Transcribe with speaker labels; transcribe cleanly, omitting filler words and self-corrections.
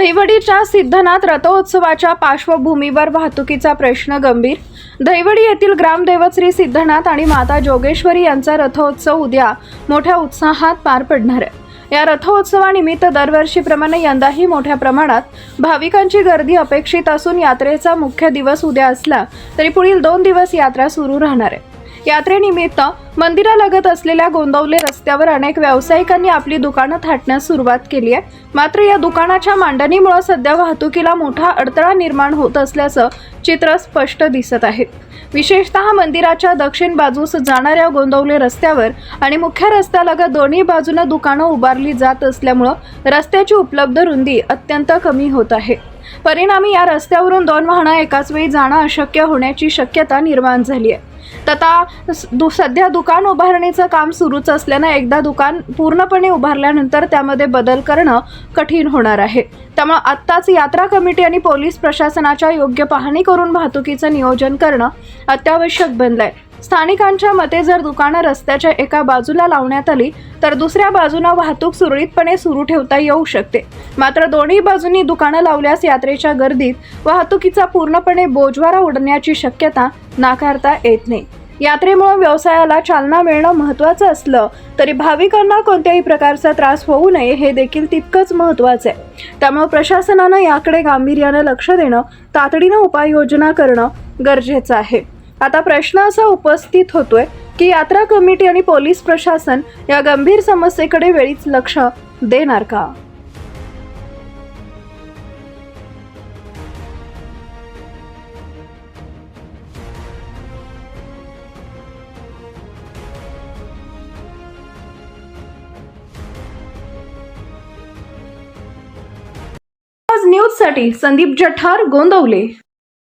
Speaker 1: दहिवडीच्या सिद्धनाथ रथोत्सवाच्या पार्श्वभूमीवर वाहतुकीचा प्रश्न गंभीर। दहिवडी येथील ग्रामदैवत श्री सिद्धनाथ आणि माता जोगेश्वरी यांचा रथोत्सव उद्या मोठ्या उत्साहात पार पडणार आहे। या रथोत्सवानिमित्त दरवर्षीप्रमाणे यंदाही मोठ्या प्रमाणात भाविकांची गर्दी अपेक्षित असून यात्रेचा मुख्य दिवस उद्या असला तरी पुढील 2 दिवस यात्रा सुरू राहणार आहे। यात्रेनिमित्त मंदिरालगत असलेल्या गोंदवले रस्त्यावर अनेक व्यावसायिकांनी आपली दुकानं थाटण्यास सुरुवात केली आहे। मात्र या दुकानाच्या मांडणीमुळे सध्या वाहतुकीला मोठा अडथळा निर्माण होत असल्याचं चित्र स्पष्ट दिसत आहे। विशेषतः मंदिराच्या दक्षिण बाजूस जाणाऱ्या गोंदवले रस्त्यावर आणि मुख्य रस्त्यालगत दोन्ही बाजूने दुकानं उभारली जात असल्यामुळे रस्त्याची उपलब्ध रुंदी अत्यंत कमी होत आहे। परिणामी या रस्त्यावरून 2 वाहनं एकाच वेळी जाणं अशक्य होण्याची शक्यता निर्माण झाली आहे। सध्या दुकान उभारणीचं काम सुरूच असल्याने एकदा दुकान पूर्णपणे उभारल्यानंतर त्यामध्ये बदल करणं कठीण होणार आहे। त्यामुळे आत्ताच यात्रा कमिटी आणि पोलीस प्रशासनाच्या योग्य पाहणी करून वाहतुकीचं नियोजन करणं अत्यावश्यक बनलंय। स्थानिकांच्या मते जर दुकानं रस्त्याच्या एका बाजूला लावण्यात आली तर दुसऱ्या बाजूने वाहतूक सुरळीतपणे सुरू ठेवता येऊ शकते। मात्र दोन्ही बाजूंनी दुकानं लावल्यास यात्रेच्या गर्दीत वाहतुकीचा पूर्णपणे बोजवारा उडण्याची शक्यता नाकारता येत नाही। यात्रेमुळे व्यवसायाला चालना मिळणं महत्त्वाचं असलं तरी भाविकांना कोणत्याही प्रकारचा त्रास होऊ नये हे देखील तितकंच महत्त्वाचं आहे। त्यामुळे प्रशासनानं याकडे गांभीर्यानं लक्ष देणं, तातडीनं उपाययोजना करणं गरजेचं आहे। आता प्रश्न असा उपस्थित होतोय की यात्रा कमिटी आणि पोलीस प्रशासन या गंभीर समस्येकडे वेळीच लक्ष देणार का? न्यूज साठी संदीप जठार, गोंदवले।